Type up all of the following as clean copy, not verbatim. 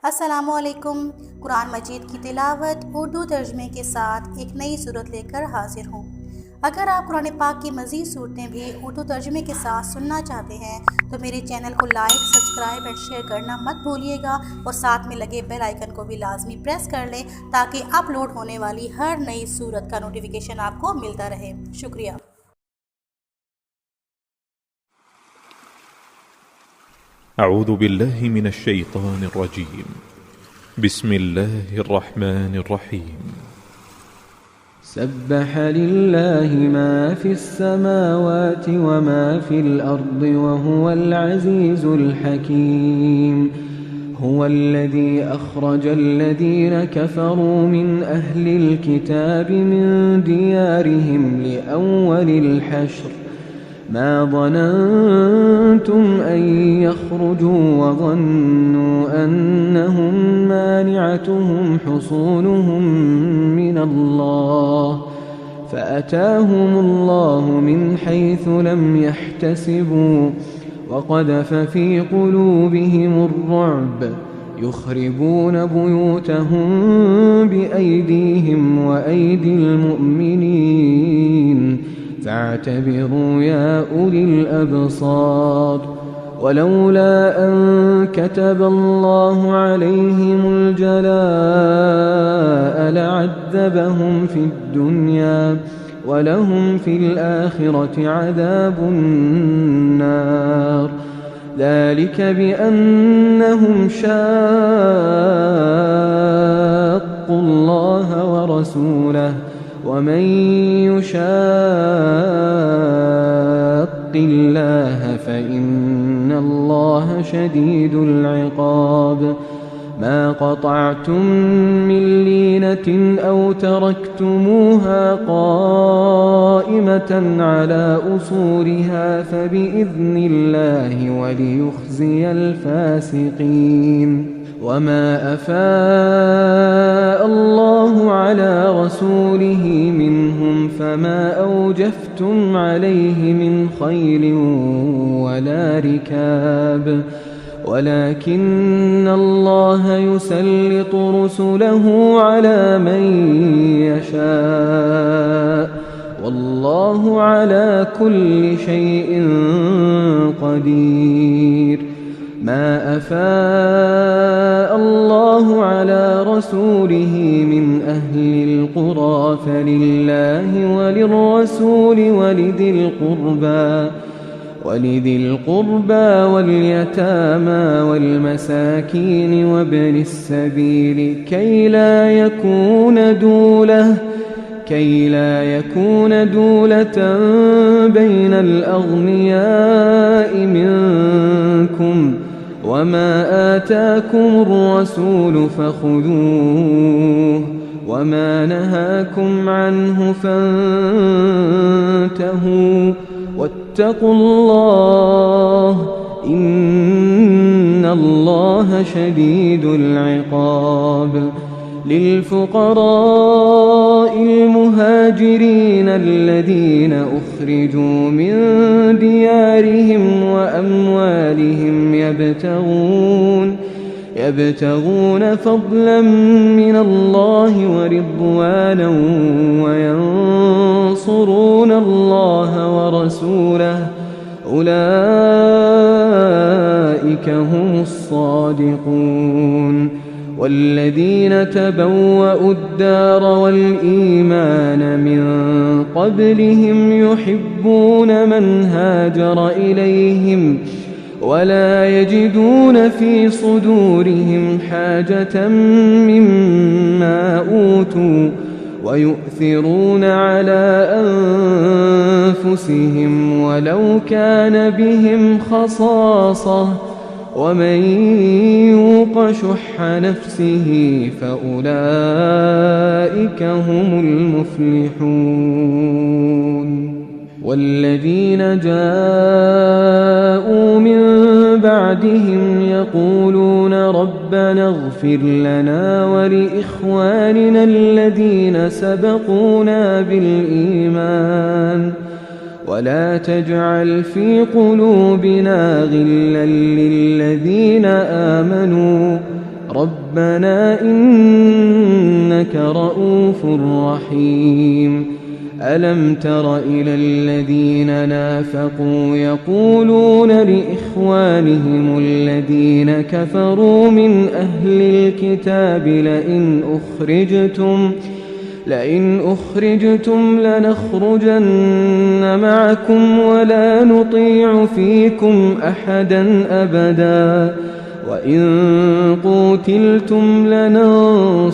अस्सलामुअलैकुम। कुरान मजीद की तिलावत उर्दू तर्जमे के साथ एक नई सूरत लेकर हाजिर हूँ। अगर आप कुरान पाक की मज़ीद सूरतें भी उर्दू तर्जमे के साथ सुनना चाहते हैं तो मेरे चैनल को लाइक, सब्सक्राइब एंड शेयर करना मत भूलिएगा और साथ में लगे बेल आइकन को भी लाजमी प्रेस कर लें ताकि अपलोड होने वाली हर नई सूरत का नोटिफिकेशन आपको मिलता रहे। शुक्रिया। أعوذ بالله من الشيطان الرجيم. بسم الله الرحمن الرحيم. سبح لله ما في السماوات وما في الأرض وهو العزيز الحكيم. هو الذي أخرج الذين كفروا من أهل الكتاب من ديارهم لأول الحشر ما ظننتم أن يخرجوا وظنوا أنهم مانعتهم حصونهم من الله فأتاهم الله من حيث لم يحتسبوا وقذف في قلوبهم الرعب يخربون بيوتهم بأيديهم وأيدي المؤمنين فاعتبروا يا أولي الأبصار. ولولا أن كتب الله عليهم الجلاء لعذبهم في الدنيا ولهم في الآخرة عذاب النار. ذلك بأنهم شاقوا الله ورسوله ومن يشاق الله فإن الله شديد العقاب. ما قطعتم من لينة أو تركتموها قائمة على أصولها فبإذن الله وليخزي الفاسقين. وما أفاء الله على رسوله منهم فما أوجفتم عليه من خيل ولا ركاب ولكن الله يسلط رسله على من يشاء والله على كل شيء قدير. ما أفاء الله على رسوله من أهل القرى فلله وللرسول ولذي القربى واليتامى والمساكين وابن السبيل كي لا يكون دولة بين الأغنياء منكم وما آتاكم الرسول فخذوه وما نهاكم عنه فانتهوا واتقوا الله إن الله شديد العقاب. للفقراء المهاجرين الذين أخرجوا من ديارهم وأموالهم يبتغون فضلا من الله ورضوانا وينصرون الله ورسوله أولئك هم الصادقون. والذين تبوأوا الدار والإيمان من قبلهم يحبون من هاجر إليهم ولا يجدون في صدورهم حاجة مما أوتوا ويؤثرون على أنفسهم ولو كان بهم خصاصة ومن يوق شح نفسه فأولئك هم المفلحون. والذين جاءوا من بعدهم يقولون ربنا اغفر لنا ولإخواننا الذين سبقونا بالإيمان ولا تجعل في قلوبنا غلا للذين آمنوا ربنا إنك رؤوف رحيم ألم تر إلى الذين نافقوا يقولون لإخوانهم الذين كفروا من أهل الكتاب لئن أخرجتم لنخرجن معكم ولا نطيع فيكم أحدا أبدا وإن قوتلتم لننصرنكم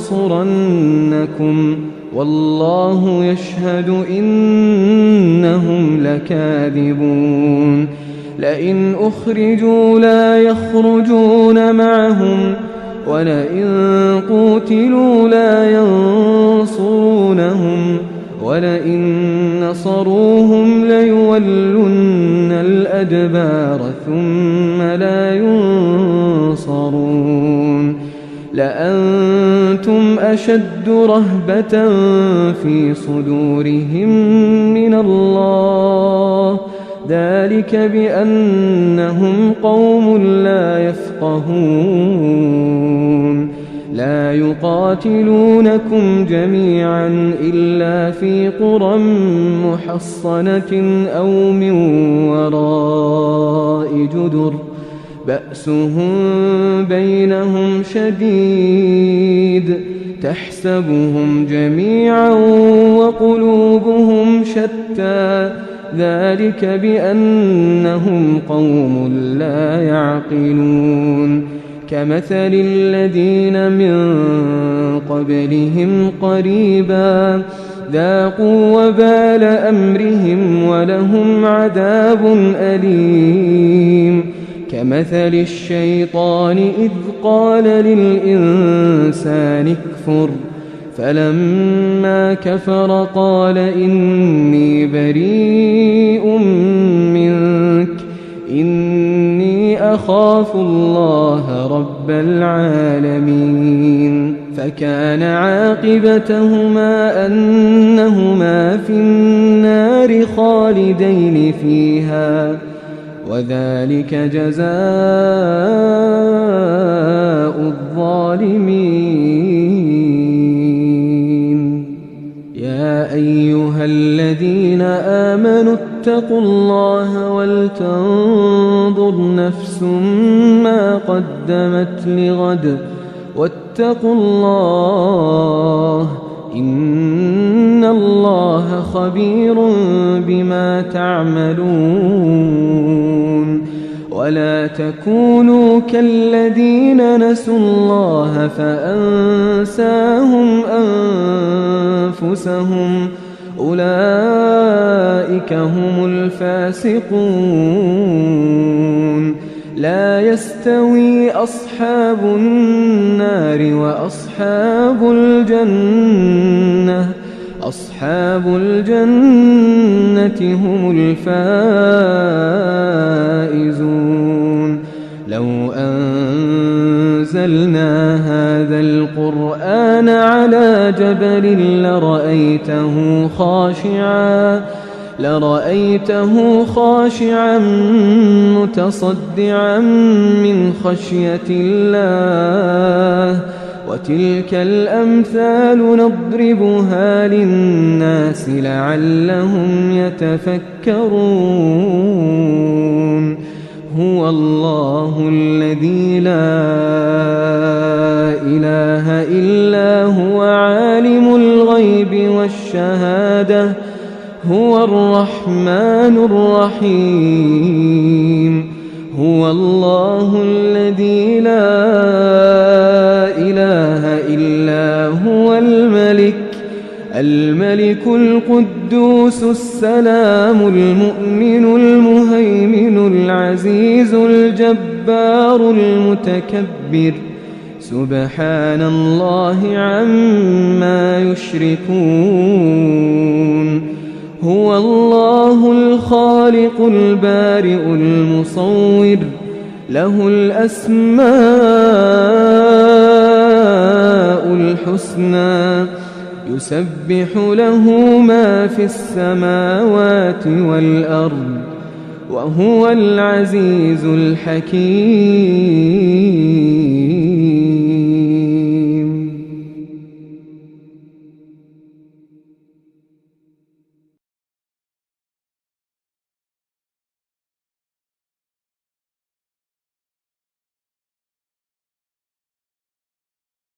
والله يشهد إنهم لكاذبون لئن أخرجوا لا يخرجون معهم ولئن قوتلوا لا ينصرونهم ولئن نصروهم ليولن الأدبار ثم لا ينصرون لأنتم أشد رهبة في صدورهم من الله ذلك بأنهم قوم لا يفقهون لا يقاتلونكم جميعا إلا في قرى محصنة أو من وراء جدر بأسهم بينهم شديد تحسبهم جميعا وقلوبهم شتى ذلك بأنهم قوم لا يعقلون كمثل الذين من قبلهم قريبا ذاقوا وبال أمرهم ولهم عذاب أليم كمثل الشيطان إذ قال للإنسان اكفر فلما كفر قال إني بريء منك إني أخاف الله رب العالمين فكان عاقبتهما أنهما في النار خالدين فيها وذلك جزاء الظالمين يا أيها الذين آمنوا اتقوا الله ولتنظر نفس ما قدمت لغد واتقوا الله إن الله خبير بما تعملون ولا تكونوا كالذين نسوا الله فأنساهم أنفسهم أولئك هم الفاسقون لا يستوي أصحاب النار وأصحاب الجنة أصحاب الجنة هم الفائزون لو أنزلنا هذا القرآن على جبل لرأيته خاشعا متصدعا من خشية الله وتلك الأمثال نضربها للناس لعلهم يتفكرون هو الله الذي لا إله إلا هو عالم الغيب والشهادة هو الرحمن الرحيم هو الله الذي لا إله إلا هو الملك القدوس السلام المؤمن المهيمن العزيز الجبار المتكبر سبحان الله عما يشركون هو الله الخالق البارئ المصور له الأسماء الحسنى يسبح له ما في السماوات والأرض وهو العزيز الحكيم